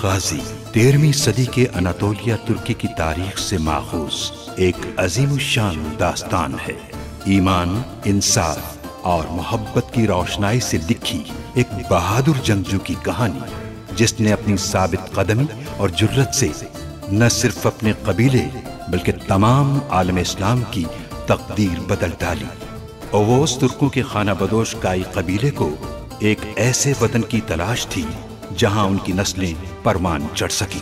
गाजी 13वीं सदी के अनातोलिया तुर्की की तारीख से माखूज एक अजीमुशान दास्तान है। ईमान, इंसाफ और मोहब्बत की रोशनाई से लिखी एक बहादुर जंगजू की कहानी, जिसने अपनी साबित कदमी और जुर्रत से न सिर्फ अपने कबीले बल्कि तमाम आलम इस्लाम की तकदीर बदल डाली। ओवोस तुर्कों के खाना बदोश काई कबीले को एक ऐसे वतन की तलाश थी जहां उनकी नस्लें परमान चढ़ सकी।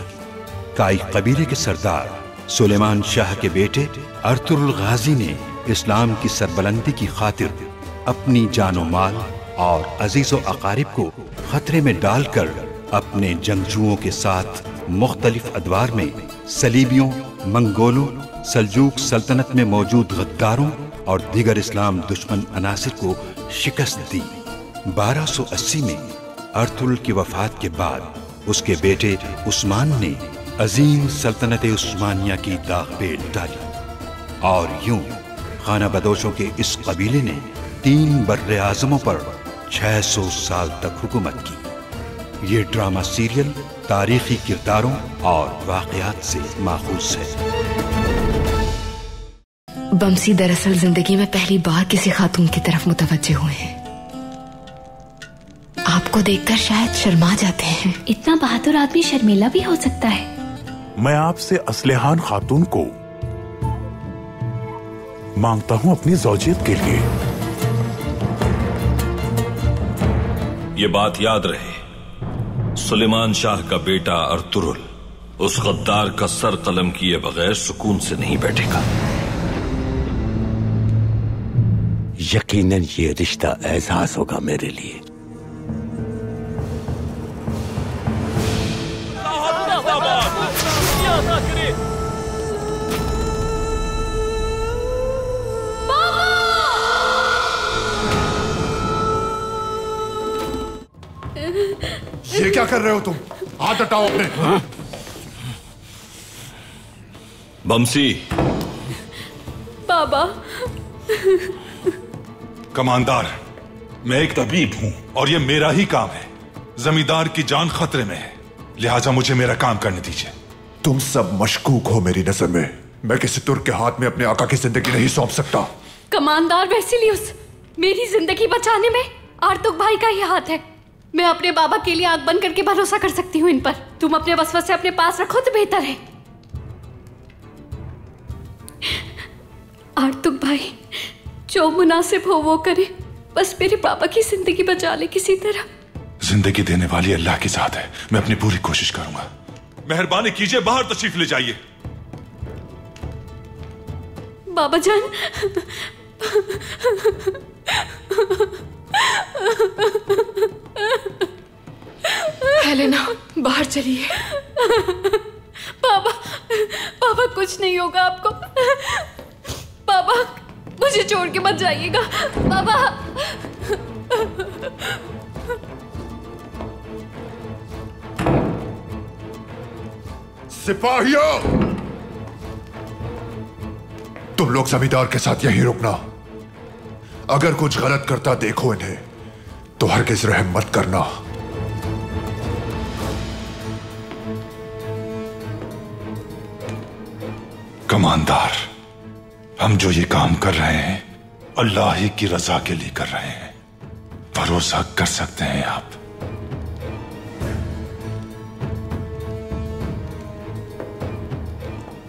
काई कबीले के सरदार सुलेमान शाह के बेटे अर्तुरुल गाजी ने इस्लाम की सरबलंदी की खातिर अपनी जानो माल और अजीजो अकारिब को खतरे में डालकर अपने जंगजुओं के साथ मुख्तलिफ अदवार में सलीबियों, मंगोलों, सल्जूक सल्तनत में मौजूद गद्दारों और दीगर इस्लाम दुश्मन अनासिर को शिकस्त दी। 1280 में अर्तुरुल की वफात के बाद उसके बेटे उस्मान ने अजीम सल्तनत उस्मानिया की दाग पेल डाली और यूं खाना बदोशों के इस कबीले ने 3 बर्रे आज़मों पर 600 साल तक हुकूमत की। ये ड्रामा सीरियल तारीखी किरदारों और वाक़यात से माखूज है। बमसी दरअसल जिंदगी में पहली बार किसी खातून की तरफ मुतवज्जे हुए हैं। आपको देखकर शायद शर्मा जाते हैं। इतना बहादुर आदमी शर्मीला भी हो सकता है। मैं आपसे असलेहान खातून को मांगता हूं अपनी ज़ौजियत के लिए। ये बात याद रहे, सुलेमान शाह का बेटा अर्तुरुल उस गद्दार का सर कलम किए बगैर सुकून से नहीं बैठेगा। यकीनन ये रिश्ता एहसास होगा मेरे लिए। ये क्या कर रहे हो तुम? हाथ हटाओ अपने। बमसी। बाबा। कमांदार, मैं एक तबीब हूं और ये मेरा ही काम है। जमींदार की जान खतरे में है, लिहाजा मुझे मेरा काम करने दीजिए। तुम सब मशकूक हो मेरी नजर में। मैं किसी तुर्क के हाथ में अपने आका की जिंदगी नहीं सौंप सकता। कमांदार वेसिलियस, मेरी जिंदगी बचाने में आर्तुक भाई का ही हाथ है। मैं अपने बाबा के लिए आंख बंद करके भरोसा कर सकती हूँ इन पर। तुम अपने वसवसे अपने पास रखो तो बेहतर है। आर्तुक भाई, जो मुनासिब हो वो करे, बस मेरे पापा की जिंदगी बचा ले किसी तरह। जिंदगी देने वाली अल्लाह की जात है, मैं अपनी पूरी कोशिश करूंगा। मेहरबानी कीजिए, बाहर तशरीफ ले जाइए। बाबा जान। हेलेना, बाहर चलिए। पापा, पापा कुछ नहीं होगा आपको। पापा, मुझे छोड़ के मत जाइएगा। पापा। सिपाहियों, तुम लोग जमींदार के साथ यहीं रुकना। अगर कुछ गलत करता देखो इन्हें तो हरगिज रहम मत करना। कमांदार, हम जो ये काम कर रहे हैं अल्लाह ही की रजा के लिए कर रहे हैं, भरोसा कर सकते हैं आप।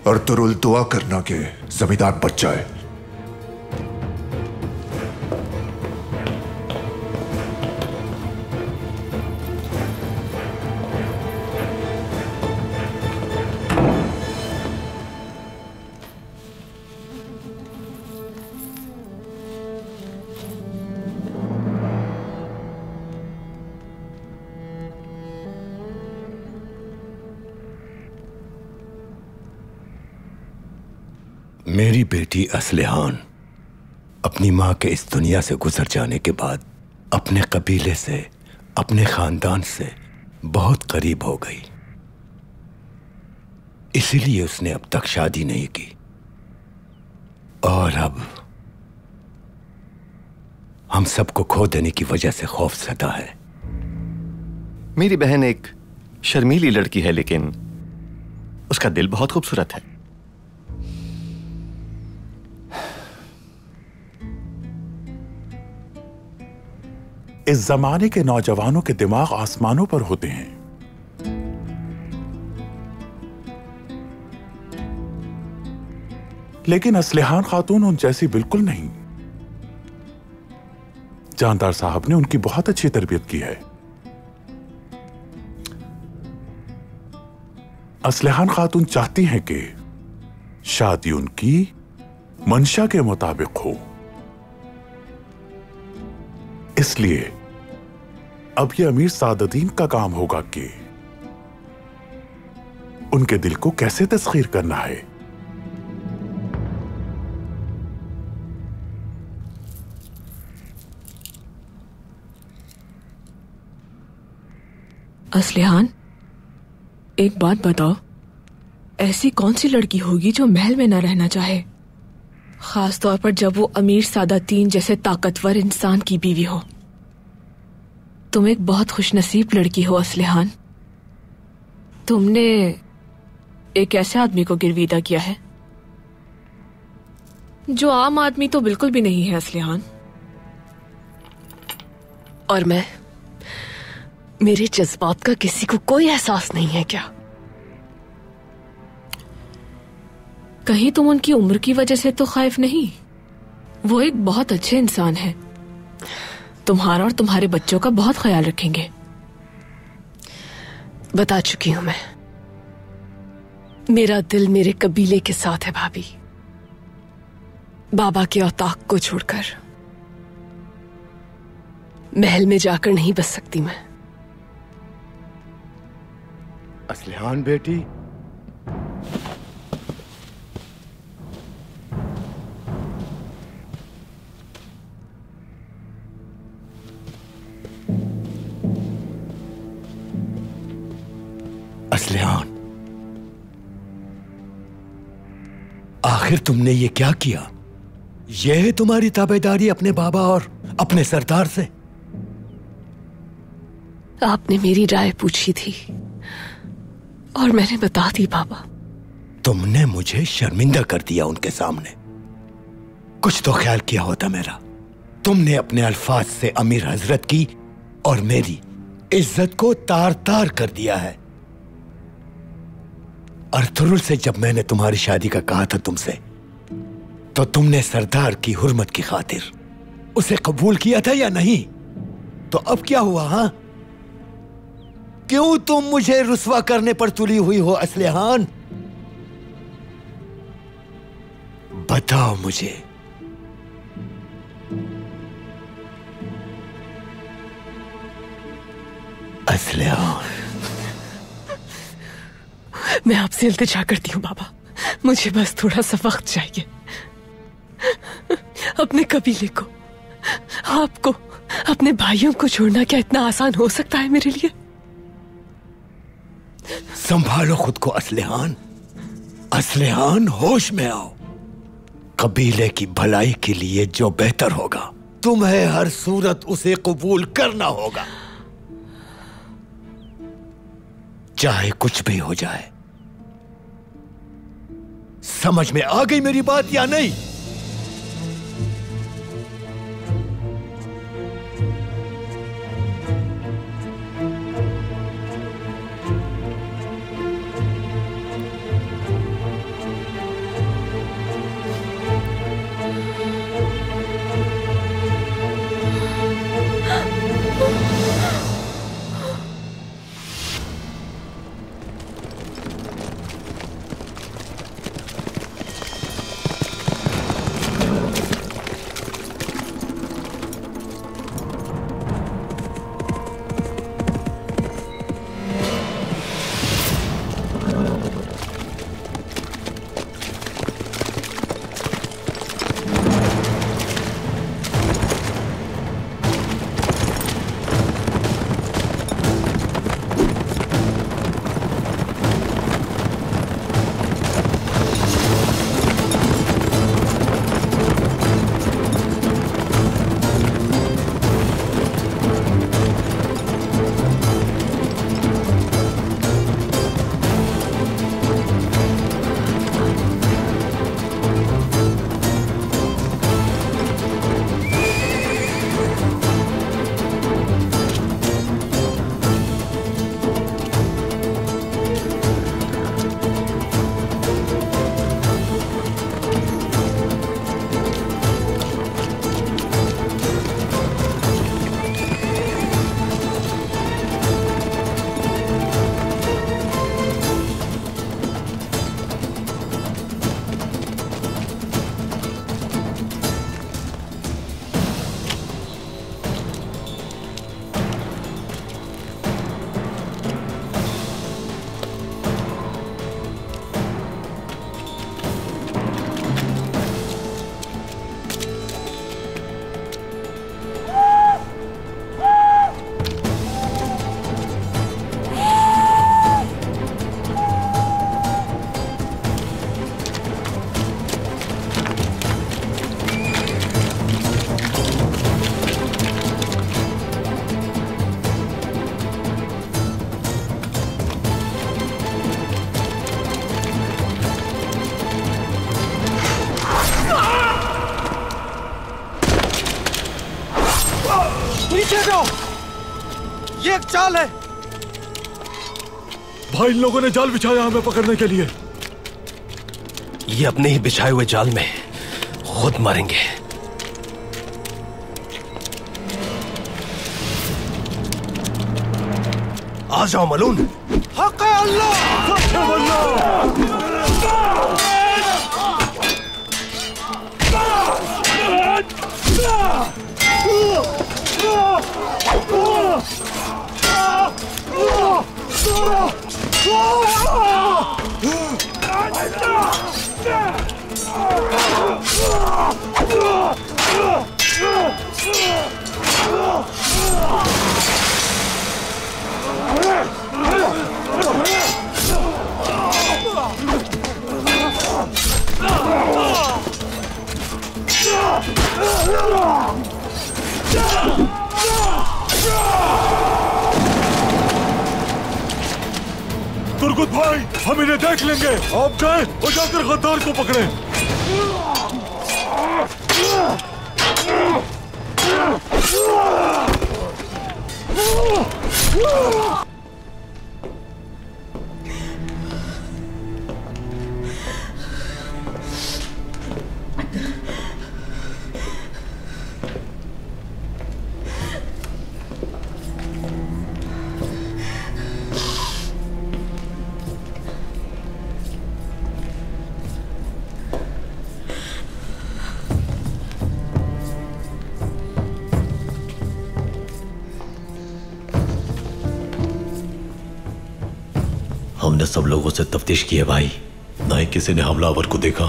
अर्तुरुल, दुआ करना कि जमींदार बच जाए। मेरी बेटी असलेहान अपनी मां के इस दुनिया से गुजर जाने के बाद अपने कबीले से, अपने खानदान से बहुत करीब हो गई। इसीलिए उसने अब तक शादी नहीं की और अब हम सबको खो देने की वजह से खौफ सता है। मेरी बहन एक शर्मीली लड़की है, लेकिन उसका दिल बहुत खूबसूरत है। इस जमाने के नौजवानों के दिमाग आसमानों पर होते हैं। लेकिन असलिहान खातून उन जैसी बिल्कुल नहीं। जानदार साहब ने उनकी बहुत अच्छी तरबियत की है। असलिहान खातून चाहती हैं कि शादी उनकी मंशा के मुताबिक हो। इसलिए अब यह अमीर सादुद्दीन का काम होगा कि उनके दिल को कैसे तस्खीर करना है। असलिहान, एक बात बताओ, ऐसी कौन सी लड़की होगी जो महल में न रहना चाहे, खास तौर पर जब वो अमीर सादुद्दीन जैसे ताकतवर इंसान की बीवी हो। तुम एक बहुत खुशनसीब लड़की हो असलिहान। तुमने एक ऐसे आदमी को गिरवीदा किया है जो आम आदमी तो बिल्कुल भी नहीं है असलिहान। और मैं, मेरे जज्बात का किसी को कोई एहसास नहीं है क्या? कहीं तुम उनकी उम्र की वजह से तो खौफ नहीं? वो एक बहुत अच्छे इंसान है, तुम्हारा और तुम्हारे बच्चों का बहुत ख्याल रखेंगे। बता चुकी हूं मैं, मेरा दिल मेरे कबीले के साथ है भाभी। बाबा के औताक को छोड़कर महल में जाकर नहीं बस सकती मैं। असलिहान बेटी, असलिहान, आखिर तुमने ये क्या किया? यह है तुम्हारी ताबेदारी अपने बाबा और अपने सरदार से? आपने मेरी राय पूछी थी और मैंने बता दी बाबा। तुमने मुझे शर्मिंदा कर दिया उनके सामने। कुछ तो ख्याल किया होता मेरा। तुमने अपने अल्फाज से अमीर हजरत की और मेरी इज्जत को तार तार कर दिया है। अर्थुरुल से जब मैंने तुम्हारी शादी का कहा था तुमसे, तो तुमने सरदार की हुर्मत की खातिर उसे कबूल किया था या नहीं? तो अब क्या हुआ? हाँ, क्यों तुम मुझे रुस्वा करने पर तुली हुई हो असलिहान? बताओ मुझे। असलिहान, मैं आपसे इल्तिजा करती हूँ बाबा, मुझे बस थोड़ा सा वक्त चाहिए। अपने कबीले को, आपको, अपने भाइयों को छोड़ना क्या इतना आसान हो सकता है मेरे लिए? संभालो खुद को असलिहान। असलिहान, होश में आओ। कबीले की भलाई के लिए जो बेहतर होगा, तुम्हें हर सूरत उसे कबूल करना होगा, चाहे कुछ भी हो जाए। समझ में आ गई मेरी बात या नहीं? चाल है। भाई, इन लोगों ने जाल बिछाया हमें पकड़ने के लिए। ये अपने ही बिछाए हुए जाल में खुद मरेंगे। आ जाओ मलून। हक़ है अल्लाह। तुर्गुत भाई, हम इन्हें देख लेंगे। आप जाएं और जाकर गद्दार को पकड़ें। हमने सब लोगों से तफ्तीश की है भाई, ना ही किसी ने हमलावर को देखा,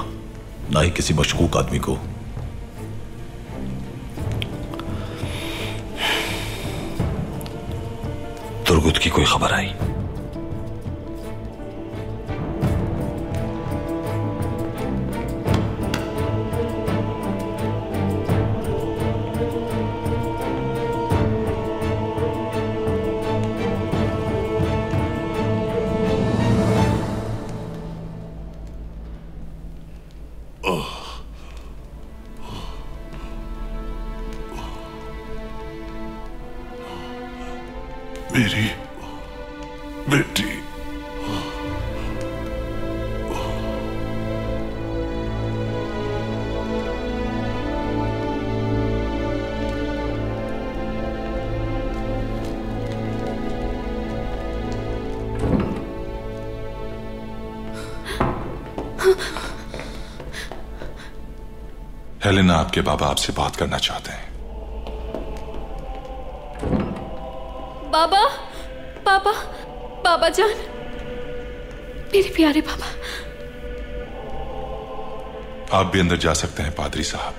ना ही किसी मशकूक आदमी को। तुर्गुत की कोई खबर आई? मेरी बेटी। हेलेना, आपके बाबा आपसे बात करना चाहते हैं। बाबा, बाबा, बाबा जान, मेरे प्यारे बाबा। आप भी अंदर जा सकते हैं पादरी साहब।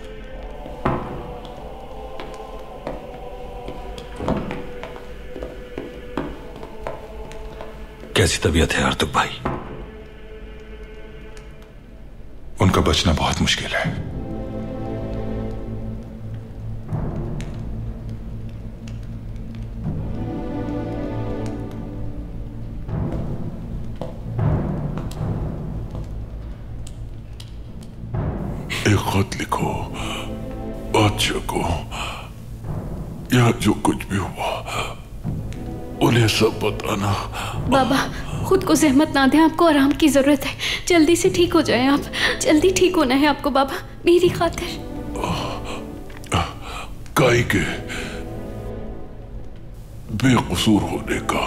कैसी तबीयत है आर्तुक भाई? उनका बचना बहुत मुश्किल है। एक खत लिखो बादशाह को, या जो कुछ भी हुआ उन्हें सब बताना। बाबा, खुद को जहमत ना दें, आपको आराम की जरूरत है। जल्दी से ठीक हो जाएं आप, जल्दी ठीक होना है आपको बाबा, मेरी खातिर। काई के बेकसूर होने का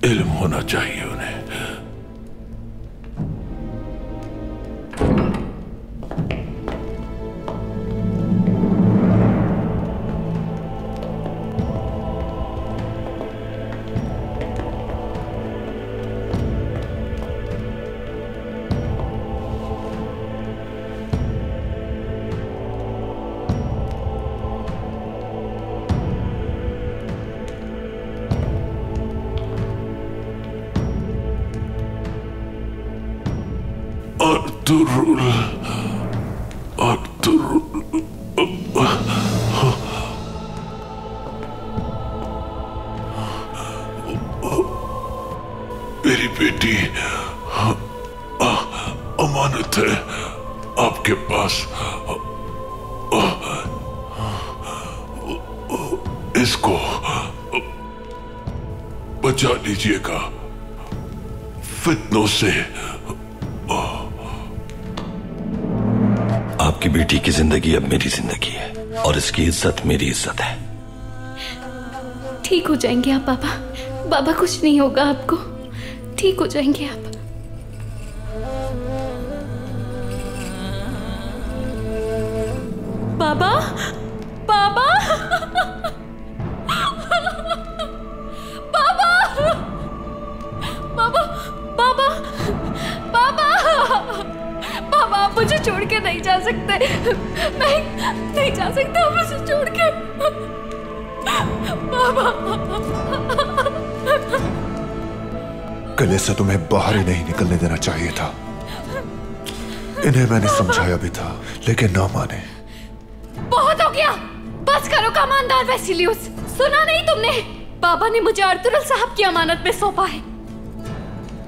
इल्म होना चाहिए उन्हें। मेरी बेटी अमानत है आपके पास। इसको बचा लीजिएगा फितनों से। आपकी बेटी की जिंदगी अब मेरी जिंदगी है और इसकी इज्जत मेरी इज्जत है। ठीक हो जाएंगे आप बाबा। बाबा कुछ नहीं होगा आपको, ठीक हो जाएंगे आप। बाबा, बाबा, बाबा, बाबा, बाबा, बाबा, बाबा, आप मुझे छोड़ के नहीं जा सकते। मैं नहीं जा सकता मुझे छोड़ के। बाबा, किले से तुम्हें बाहर ही नहीं निकलने देना चाहिए था। इन्हें मैंने समझाया भी था लेकिन ना माने। बहुत हो गया, बस करो कमांडर वेसिलियस। सुना नहीं तुमने? बाबा ने मुझे अर्तुगरुल साहब की अमानत में सौंपा है।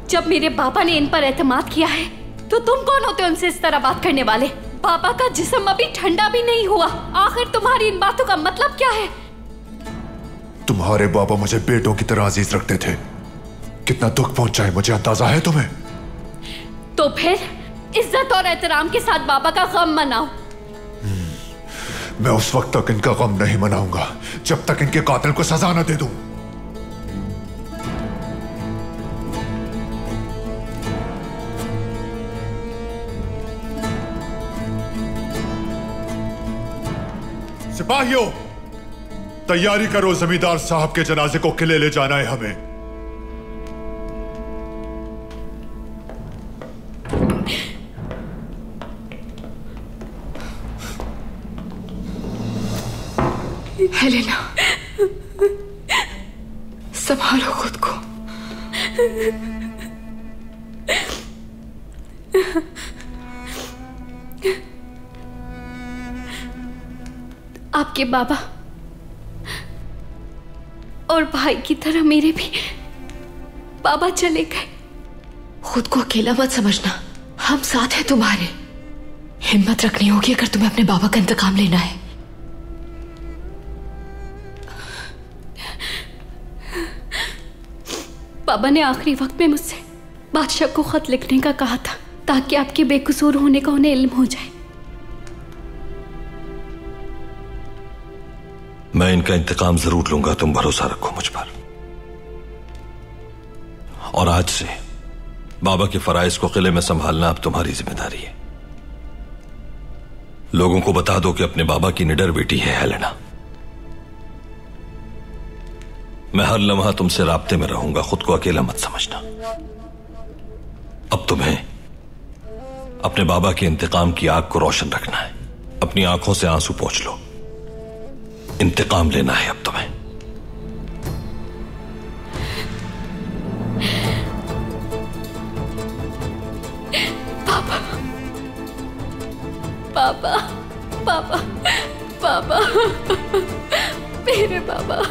जब मेरे बाबा ने इन पर एतमाद किया है तो तुम कौन होते उनसे इस तरह बात करने वाले? बाबा का जिस्म अभी ठंडा भी नहीं हुआ। आखिर तुम्हारी इन बातों का मतलब क्या है? तुम्हारे बाबा मुझे बेटों की तरह अजीज रखते थे। कितना दुख पहुंचा है मुझे अंदाजा है तुम्हें? तो फिर इज्जत और एहतराम के साथ बाबा का गम मनाओ। मैं उस वक्त तक इनका गम नहीं मनाऊंगा जब तक इनके कातिल को सजा न दे दूं। सिपाहियों, तैयारी करो, जमींदार साहब के जनाजे को किले ले जाना है हमें। हेलेना, संभालो खुद को। आपके बाबा और भाई की तरह मेरे भी बाबा चले गए। खुद को अकेला मत समझना, हम साथ हैं तुम्हारे। हिम्मत रखनी होगी अगर तुम्हें अपने बाबा का इंतकाम लेना है। बाबा ने आखिरी वक्त में मुझसे बादशाह को खत लिखने का कहा था ताकि आपके बेकसूर होने का उन्हें इल्म हो जाए। मैं इनका इंतकाम जरूर लूंगा, तुम भरोसा रखो मुझ पर। और आज से बाबा के फराइज को किले में संभालना अब तुम्हारी जिम्मेदारी है। लोगों को बता दो कि अपने बाबा की निडर बेटी है हेलेना। मैं हर लम्हा तुमसे राब्ते में रहूंगा, खुद को अकेला मत समझना। अब तुम्हें अपने बाबा के इंतकाम की आग को रोशन रखना है। अपनी आंखों से आंसू पोंछ लो, इंतकाम लेना है अब तुम्हें। पापा, पापा, पापा, पापा, मेरे बाबा।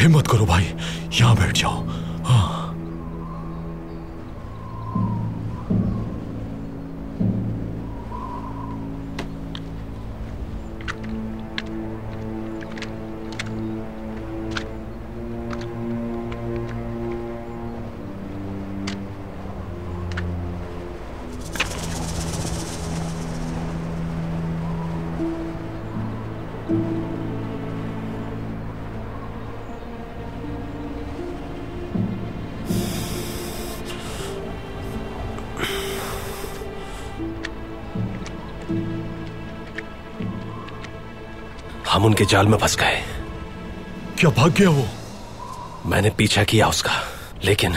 हिम्मत करो भाई, यहां बैठ जाओ। हाँ। हम उनके जाल में फंस गए। क्या भाग गया वो? मैंने पीछा किया उसका, लेकिन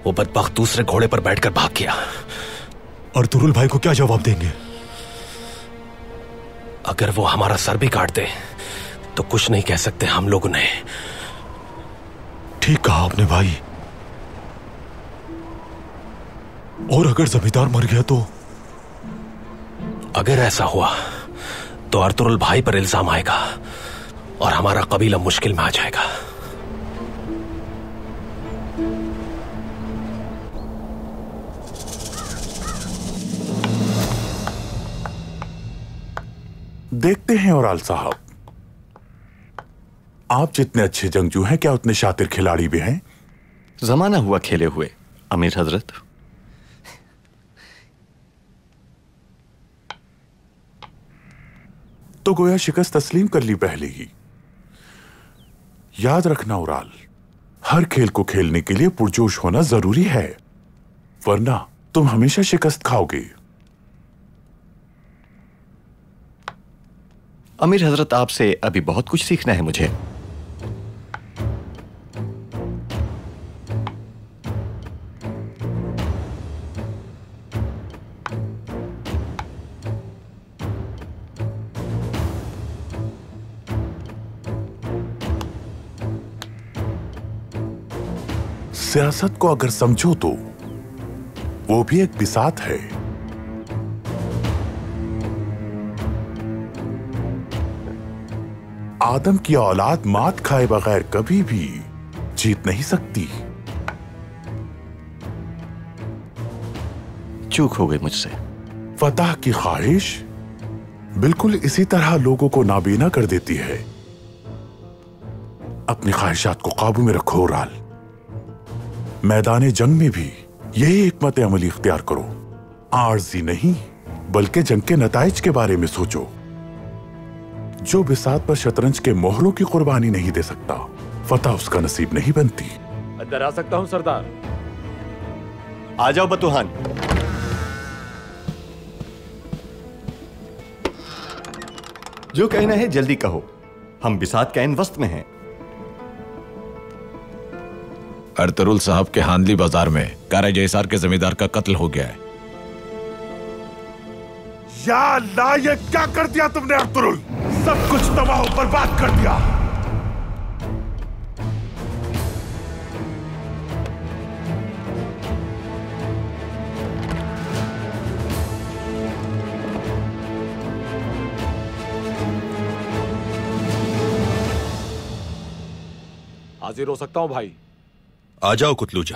वो बदबख्त दूसरे घोड़े पर बैठकर भाग गया। और तुरुल भाई को क्या जवाब देंगे? अगर वो हमारा सर भी काट दे तो कुछ नहीं कह सकते हम लोग उन्हें। ठीक कहा आपने भाई। और अगर जमींदार मर गया तो? अगर ऐसा हुआ तो अर्तुरुल भाई पर इल्जाम आएगा और हमारा कबीला मुश्किल में आ जाएगा। देखते हैं ओराल साहब, आप जितने अच्छे जंगजू हैं, क्या उतने शातिर खिलाड़ी भी हैं? जमाना हुआ खेले हुए अमीर हजरत। तो गोया शिकस्त तस्लीम कर ली पहले ही। याद रखना ओराल, हर खेल को खेलने के लिए पुरजोश होना जरूरी है, वरना तुम हमेशा शिकस्त खाओगे। अमीर हजरत, आपसे अभी बहुत कुछ सीखना है मुझे। सियासत को अगर समझो तो वो भी एक बिसात है। आदम की औलाद मात खाए बगैर कभी भी जीत नहीं सकती। चूक हो गई मुझसे। फतह की ख्वाहिश बिल्कुल इसी तरह लोगों को नाबीना कर देती है। अपनी ख्वाहिशात को काबू में रखो ओराल। मैदान जंग में भी यही हिकमत अमली इख्तियार करो। आर्जी नहीं बल्कि जंग के नताइज के बारे में सोचो। जो बिसात पर शतरंज के मोहरों की कुर्बानी नहीं दे सकता, फतह उसका नसीब नहीं बनती। अंदर आ सकता हूं सरदार? आ जाओ बतूहान। जो कहना है जल्दी कहो, हम बिसात के ऐन वस्त में हैं। अर्तुरुल साहब के हांदली बाजार में कारा जयसार के जमींदार का कत्ल हो गया है। या अल्लाह, ये क्या कर दिया तुमने अर्तुरुल? सब कुछ तबाह बर्बाद कर दिया। हाजिर हो सकता हूं भाई? आ जाओ कुतलूजा।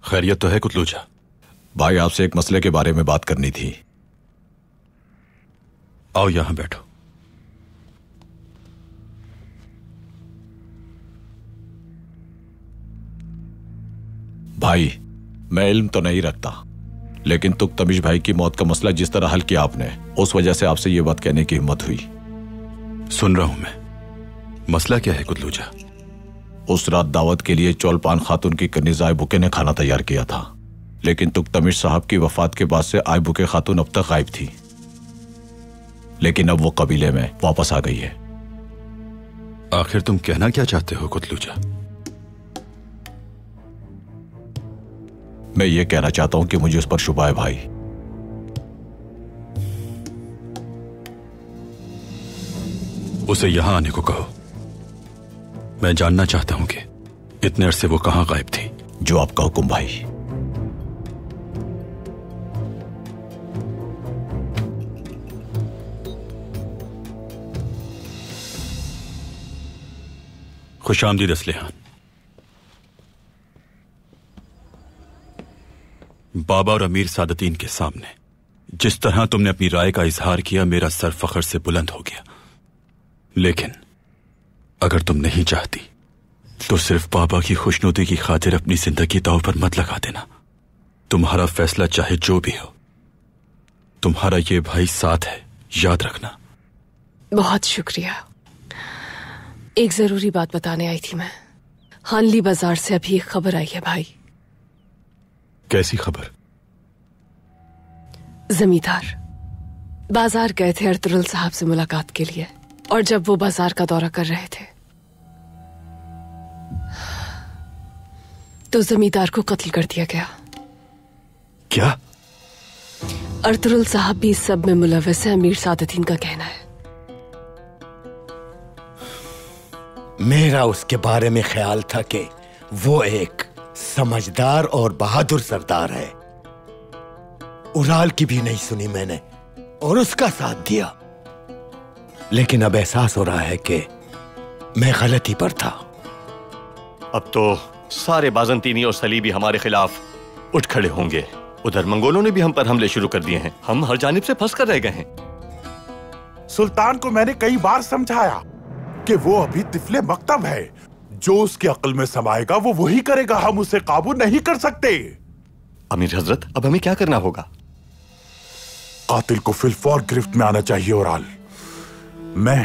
खैरियत तो है कुतलूजा? भाई, आपसे एक मसले के बारे में बात करनी थी। आओ यहां बैठो। भाई, मैं इल्म तो नहीं रखता, लेकिन तुगतमिश भाई की मौत का मसला जिस तरह हल किया आपने, उस वजह से आपसे यह बात कहने की हिम्मत हुई। सुन रहा हूं मैं। मसला क्या है कुतलूजा? उस रात दावत के लिए चौलपान खातून की कनीज़ आयबुके ने खाना तैयार किया था, लेकिन तुगतमिश साहब की वफात के बाद से आयबुके खातून अब तक गायब थी, लेकिन अब वो कबीले में वापस आ गई है। आखिर तुम कहना क्या चाहते हो कुतलूजा? मैं ये कहना चाहता हूं कि मुझे उस पर शुबा है भाई। उसे यहां आने को कहो। मैं जानना चाहता हूं कि इतने अरसे वो कहां गायब थी। जो आपका हुक्म भाई। खुशामदीद असलिहान। बाबा और अमीर सादतीन के सामने जिस तरह तुमने अपनी राय का इजहार किया, मेरा सर फख्र से बुलंद हो गया। लेकिन अगर तुम नहीं चाहती तो सिर्फ बाबा की खुशनुदी की खातिर अपनी जिंदगी दांव पर मत लगा देना। तुम्हारा फैसला चाहे जो भी हो, तुम्हारा ये भाई साथ है, याद रखना। बहुत शुक्रिया। एक जरूरी बात बताने आई थी मैं। हानली बाजार से अभी एक खबर आई है भाई। कैसी खबर? जमींदार बाजार गए थे अर्तुगरुल साहब से मुलाकात के लिए, और जब वो बाजार का दौरा कर रहे थे तो जमींदार को कत्ल कर दिया गया। क्या? अर्तुगरुल साहब भी इस सब में मुलव्वस है, अमीर सादतीन का कहना है। मेरा उसके बारे में ख्याल था कि वो एक समझदार और बहादुर सरदार है। उराल की भी नहीं सुनी मैंने और उसका साथ दिया, लेकिन अब एहसास हो रहा है कि मैं गलती पर था। अब तो सारे बाजंतीनी और सलीबी हमारे खिलाफ उठ खड़े होंगे। उधर मंगोलों ने भी हम पर हमले शुरू कर दिए हैं। हम हर जानिब से फंस कर रह गए हैं। सुल्तान को मैंने कई बार समझाया कि वो अभी तिफले मकतब है। जो उसकी अक्ल में समाएगा वो वही करेगा। हम उसे काबू नहीं कर सकते। अमीर हजरत, अब हमें क्या करना होगा? कातिल को फिलफौर गिरफ्त में आना चाहिए ओराल। मैं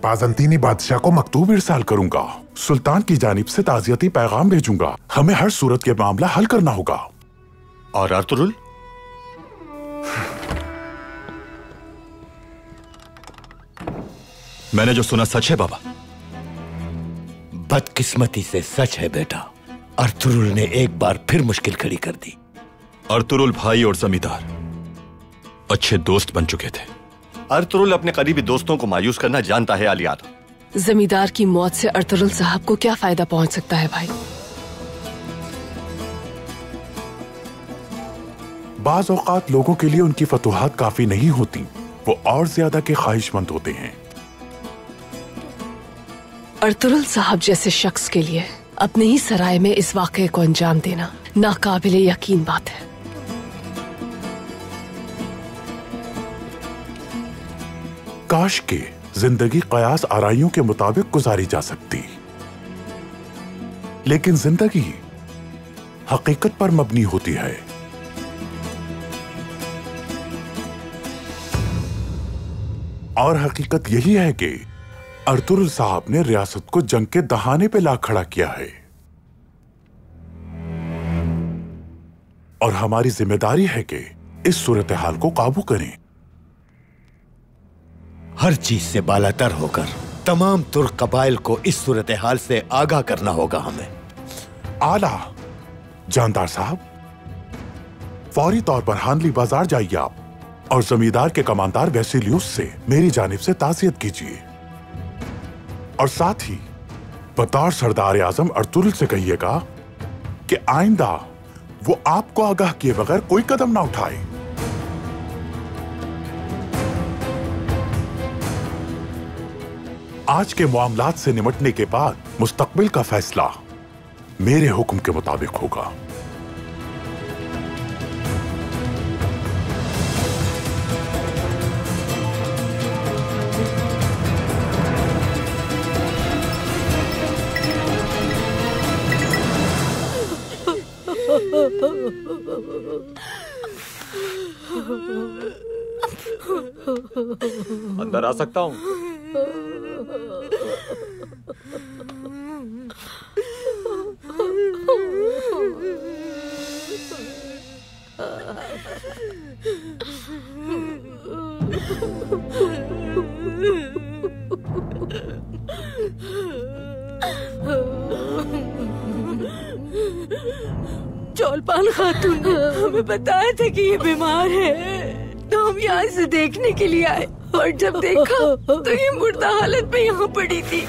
बाजंतीनी बादशाह को मकतूब इरसाल करूंगा, सुल्तान की जानिब से ताजियती पैगाम भेजूंगा। हमें हर सूरत के मामला हल करना होगा। और अर्तुगरुल? मैंने जो सुना सच है बाबा? बदकिस्मती से सच है बेटा। अर्तुगरुल ने एक बार फिर मुश्किल खड़ी कर दी। अर्तुगरुल भाई और जमींदार अच्छे दोस्त बन चुके थे। अर्तुगरुल अपने करीबी दोस्तों को मायूस करना जानता है आलियार। जमींदार की मौत से अर्तुगरुल साहब को क्या फायदा पहुंच सकता है भाई? बाज औकात लोगों के लिए उनकी फतूहात काफी नहीं होती, वो और ज्यादा के ख्वाहिशमंद होते हैं। अर्तुगरुल साहब जैसे शख्स के लिए अपने ही सराय में इस वाक़े को अंजाम देना नाकाबिले यकीन बात है। काश के जिंदगी कयास आराइयों के मुताबिक गुजारी जा सकती, लेकिन जिंदगी हकीकत पर मबनी होती है। और हकीकत यही है कि अर्तुगरुल साहब ने रियासत को जंग के दहाने पे ला खड़ा किया है, और हमारी जिम्मेदारी है कि इस सूरत हाल को काबू करें। हर चीज से बालातर होकर तमाम तुर्क कबाइल को इस सूरत हाल से आगाह करना होगा हमें। आला जानदार साहब, फौरी तौर पर हानली बाजार जाइए आप, और जमींदार के कमांडर वेसिलियुस से मेरी जानिब से ताज़ियत कीजिए, और साथ ही बतौर सरदार आजम अर्तुगरुल से कहिएगा कि आइंदा वो आपको आगाह किए बगैर कोई कदम ना उठाए। आज के मामलात से निपटने के बाद मुस्तकबिल का फैसला मेरे हुक्म के मुताबिक होगा। अंदर आ सकता हूं? चौलपान खातून ने हमें बताया था कि ये बीमार है, तो हम यहाँ से देखने के लिए आए, और जब देखा तो ये मुर्दा हालत में यहाँ पड़ी थी।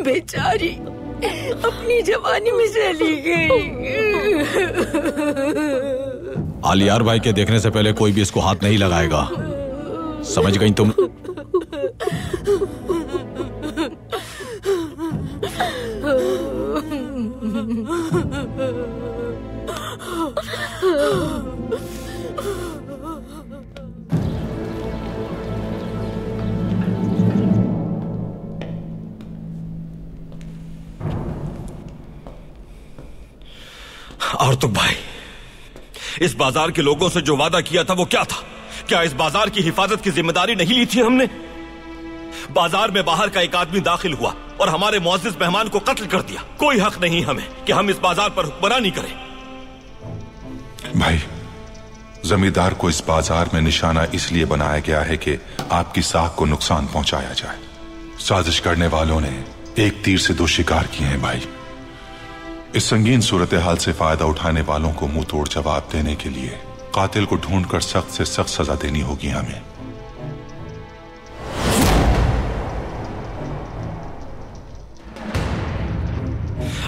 बेचारी अपनी जवानी में चली गई। आलियार भाई के देखने से पहले कोई भी इसको हाथ नहीं लगाएगा, समझ गई तुम? आर्तुक भाई, इस बाजार के लोगों से जो वादा किया था वो क्या था? क्या इस बाजार की हिफाजत की जिम्मेदारी नहीं ली थी हमने? बाजार में बाहर का एक आदमी दाखिल हुआ और हमारे मुअज्जिज मेहमान को कत्ल कर दिया। कोई हक नहीं हमें कि हम इस बाजार पर हुक्मरानी करें। भाई, जमींदार को इस बाजार में निशाना इसलिए बनाया गया है कि आपकी साख को नुकसान पहुंचाया जाए। साजिश करने वालों ने एक तीर से दो शिकार किए हैं भाई। इस संगीन सूरत हाल से फायदा उठाने वालों को मुंह तोड़ जवाब देने के लिए कातिल को ढूंढकर सख्त से सख्त सजा देनी होगी हमें।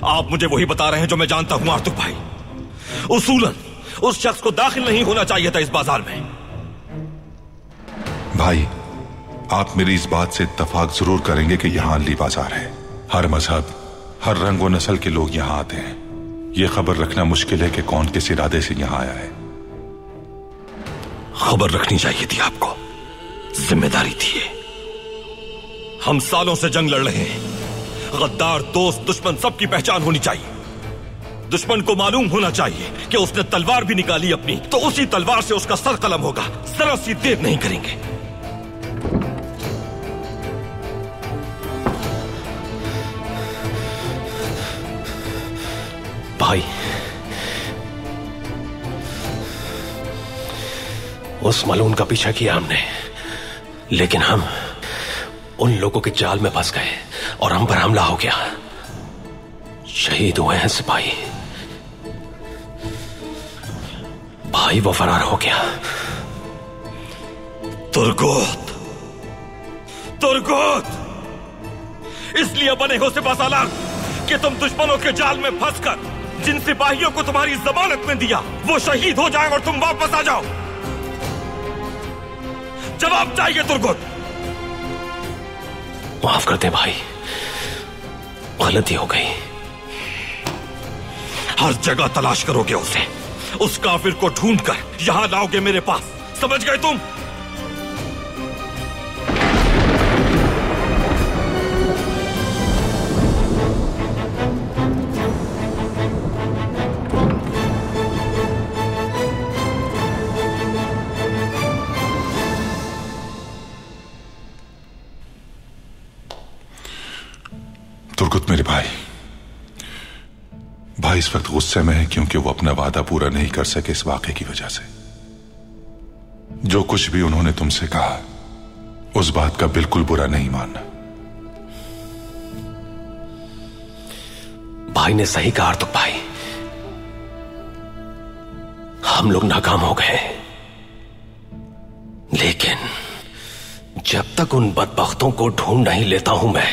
आप मुझे वही बता रहे हैं जो मैं जानता हूं आर्तुक भाई। उसूलन उस शख्स को दाखिल नहीं होना चाहिए था इस बाजार में। भाई, आप मेरी इस बात से इत्तफाक जरूर करेंगे कि यहां अली बाजार है। हर मजहब, हर रंग और नस्ल के लोग यहां आते हैं। यह खबर रखना मुश्किल है कि कौन किस इरादे से यहां आया है। खबर रखनी चाहिए थी आपको, जिम्मेदारी थी। हम सालों से जंग लड़ रहे हैं। गद्दार, दोस्त, दुश्मन सबकी पहचान होनी चाहिए। दुश्मन को मालूम होना चाहिए कि उसने तलवार भी निकाली अपनी, तो उसी तलवार से उसका सर कलम होगा। जरा सी देर नहीं करेंगे। भाई, उस मलून का पीछा किया हमने, लेकिन हम उन लोगों के जाल में फंस गए और हम पर हमला हो गया। शहीद हुए हैं सिपाही। भाई, वो फरार हो गया। तुर्गोत, तुर्गोत, इसलिए बने हो सिपाहसालार कि तुम दुश्मनों के जाल में फंसकर जिन सिपाहियों को तुम्हारी जमानत में दिया वो शहीद हो जाए और तुम वापस आ जाओ। जवाब चाहिए तुर्गोत। माफ कर दे भाई, गलती हो गई। हर जगह तलाश करोगे उसे, उस काफिर को ढूंढकर यहां लाओगे मेरे पास, समझ गए तुम? तुर्गुत मेरे भाई इस वक्त गुस्से में है क्योंकि वो अपना वादा पूरा नहीं कर सके इस वाकये की वजह से। जो कुछ भी उन्होंने तुमसे कहा उस बात का बिल्कुल बुरा नहीं मानना। भाई ने सही कहा आर्तुक भाई, हम लोग नाकाम हो गए, लेकिन जब तक उन बदबख्तों को ढूंढ नहीं लेता हूं मैं,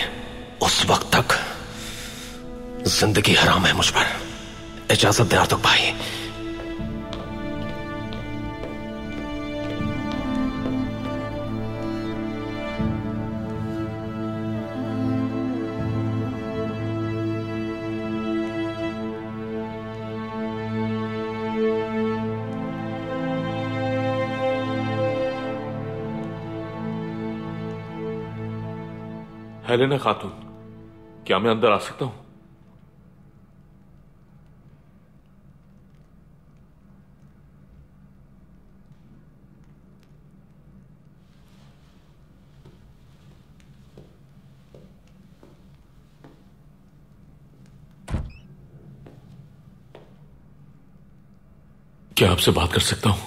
उस वक्त तक जिंदगी हराम है मुझ पर। इजाजत दे आर्तुक भाई। हेलेना खातून, क्या मैं अंदर आ सकता हूं? क्या आपसे बात कर सकता हूं?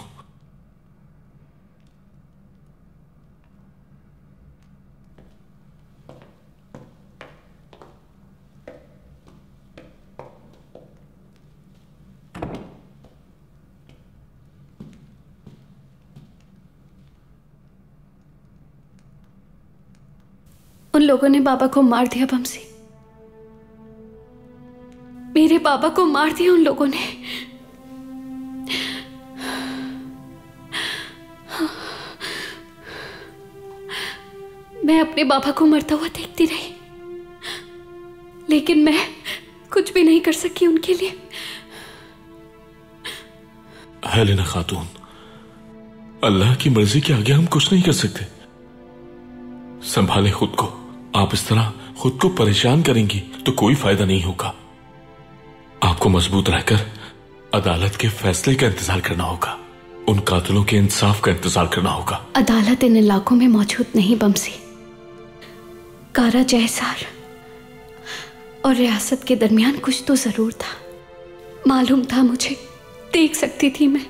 उन लोगों ने बाबा को मार दिया बमसी। मेरे बाबा को मार दिया उन लोगों ने। मैं अपने बाबा को मरता हुआ देखती रही, लेकिन मैं कुछ भी नहीं कर सकी उनके लिए। हेलेना खातून, अल्लाह की मर्जी के आगे हम कुछ नहीं कर सकते। संभाले खुद को। आप इस तरह खुद को परेशान करेंगी तो कोई फायदा नहीं होगा। आपको मजबूत रहकर अदालत के फैसले का इंतजार करना होगा, उन कातिलों के इंसाफ का इंतजार करना होगा। अदालत इन इलाकों में मौजूद नहीं बमसी। कारा जयसार और रियासत के दरमियान कुछ तो जरूर था। मालूम था मुझे, देख सकती थी मैं,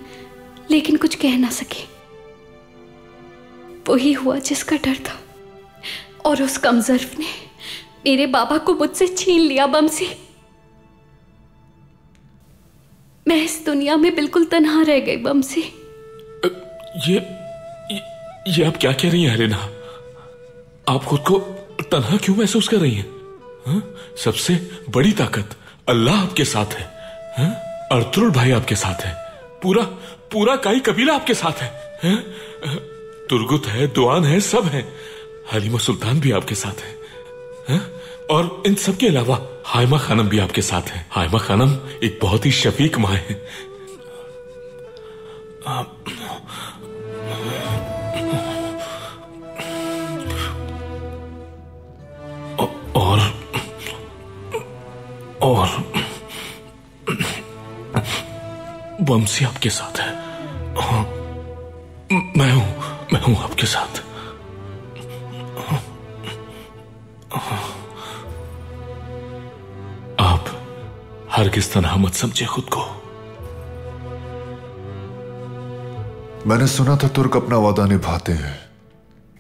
लेकिन कुछ कह ना सकी। वही हुआ जिसका डर था, और उस कमजर्फ ने मेरे बाबा को मुझसे छीन लिया। बमसी, मैं इस दुनिया में बिल्कुल तन्हा रह गई। बमसी, ये आप क्या कह रही हैं हेलेना? आप खुद को तन्हा क्यों महसूस कर रही हैं? सबसे बड़ी ताकत अल्लाह आपके साथ है। अर्तुरुल भाई आपके साथ है, पूरा काई कबीला आपके साथ है। तुर्गुत है, दुआन है, सब है। हलीमा सुल्तान भी आपके साथ है। और इन सब के अलावा हाइमा खानम भी आपके साथ है। हाइमा खानम एक बहुत ही शफीक माँ है। और बमसी आपके साथ है। मैं हूं आपके साथ। आप हरगिज़ तन्हा मत समझे खुद को। मैंने सुना था तुर्क अपना वादा निभाते हैं,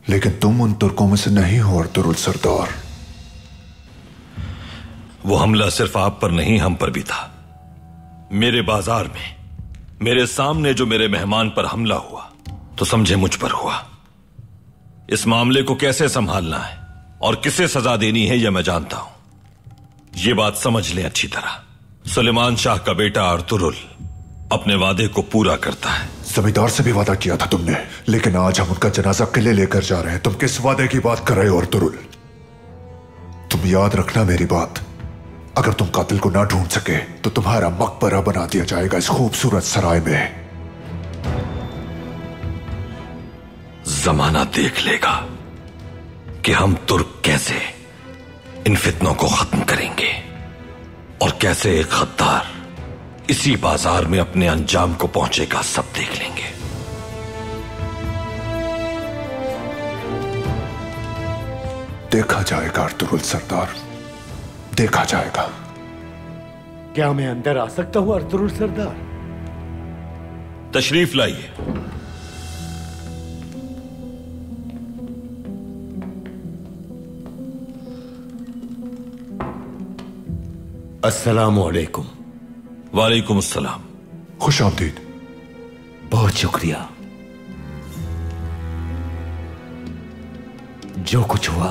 लेकिन तुम उन तुर्कों में से नहीं हो अर्तुरुल सरदार। वो हमला सिर्फ आप पर नहीं, हम पर भी था। मेरे बाजार में मेरे सामने जो मेरे मेहमान पर हमला हुआ तो समझे मुझ पर हुआ। इस मामले को कैसे संभालना है और किसे सजा देनी है यह मैं जानता हूं। यह बात समझ लें अच्छी तरह। सुलेमान शाह का बेटा अर्तुरुल अपने वादे को पूरा करता है। जमींदार से भी वादा किया था तुमने, लेकिन आज हम उनका जनाजा किले लेकर जा रहे हैं। तुम किस वादे की बात कर रहे हो अर्तुरुल? तुम याद रखना मेरी बात, अगर तुम कातिल को ना ढूंढ सके तो तुम्हारा मकबरा बना दिया जाएगा इस खूबसूरत सराय में। जमाना देख लेगा कि हम तुर्क कैसे इन फितनों को खत्म करेंगे और कैसे एक गद्दार इसी बाजार में अपने अंजाम को पहुंचेगा। सब देख लेंगे। देखा जाएगा अर्तुरुल सरदार, देखा जाएगा। क्या मैं अंदर आ सकता हूं अर्तुरुल सरदार? तशरीफ लाइए। अस्सलामु अलैकुम। वालेकुम अस्सलाम। खुश आमदीद। बहुत शुक्रिया। जो कुछ हुआ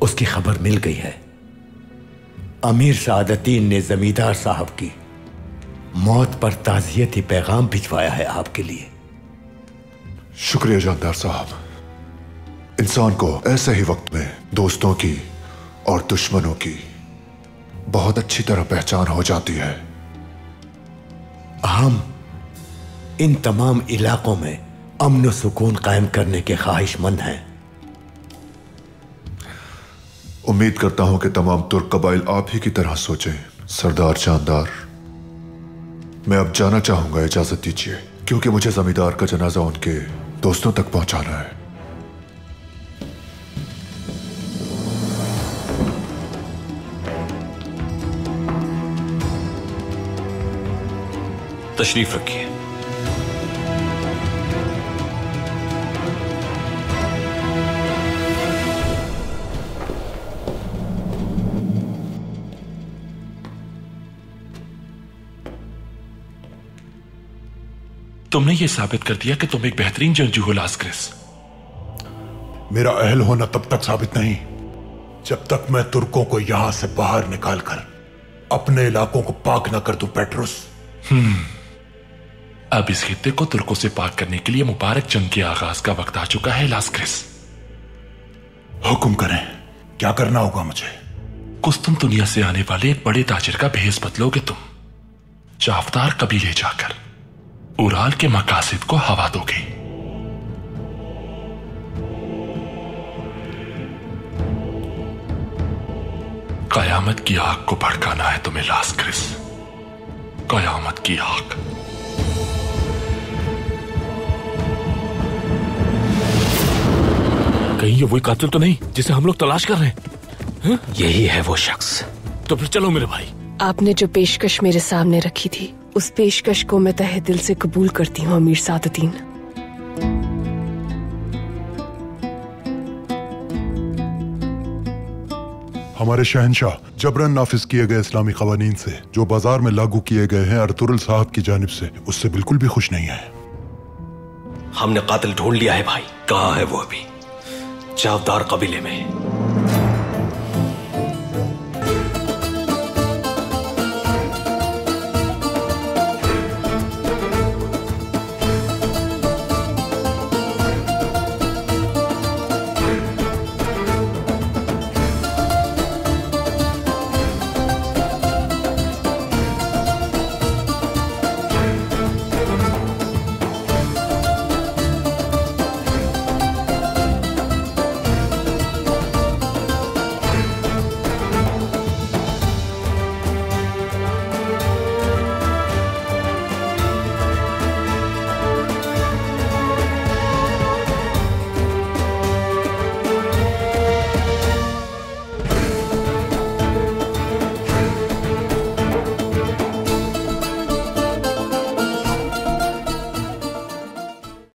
उसकी खबर मिल गई है। अमीर सादतीन ने जमींदार साहब की मौत पर ताज़ियती पैगाम भिजवाया है आपके लिए। शुक्रिया जानदार साहब। इंसान को ऐसे ही वक्त में दोस्तों की और दुश्मनों की बहुत अच्छी तरह पहचान हो जाती है। हम इन तमाम इलाकों में अमन और सुकून कायम करने के ख्वाहिशमंद हैं। उम्मीद करता हूं कि तमाम तुर्क कबाइल आप ही की तरह सोचें। सरदार जानदार, मैं अब जाना चाहूंगा, इजाजत दीजिए, क्योंकि मुझे जमींदार का जनाजा उनके दोस्तों तक पहुंचाना है। तशरीफ रखिए। तुमने ये साबित कर दिया कि तुम एक बेहतरीन जंगजू हो लास्क्रिस। मेरा अहल होना तब तक साबित नहीं जब तक मैं तुर्कों को यहां से बाहर निकालकर अपने इलाकों को पाक न कर दूं पेट्रोस। अब इस खित्ते को तुर्कों से पाक करने के लिए मुबारक जंग के आगाज का वक्त आ चुका है लास्क्रिस। हुक्म करें, क्या करना होगा मुझे? कुस्तुम दुनिया से आने वाले एक बड़े ताजिर का भेष बदलोगे तुम। जाफदार कबीले जाकर उराल के मकासिद को हवा दोगे। कयामत की आग को भड़काना है तुम्हें लास्क्रिस, कयामत की आग। कहीं ये वही कातिल तो नहीं जिसे हम लोग तलाश कर रहे हैं? यही है वो शख्स। तो फिर चलो मेरे भाई। आपने जो पेशकश मेरे सामने रखी थी, उस पेशकश को मैं तहे दिल से कबूल करती हूँ अमीर सादतीन। हमारे शहंशाह, जबरन नाफिज किए गए इस्लामी कवानीन से जो बाजार में लागू किए गए हैं अर्तुरुल साहब की जानिब से, उससे बिल्कुल भी खुश नहीं है। हमने कातिल ढूंढ लिया है भाई। कहाँ है वो अभी? जाफदार कबीले में।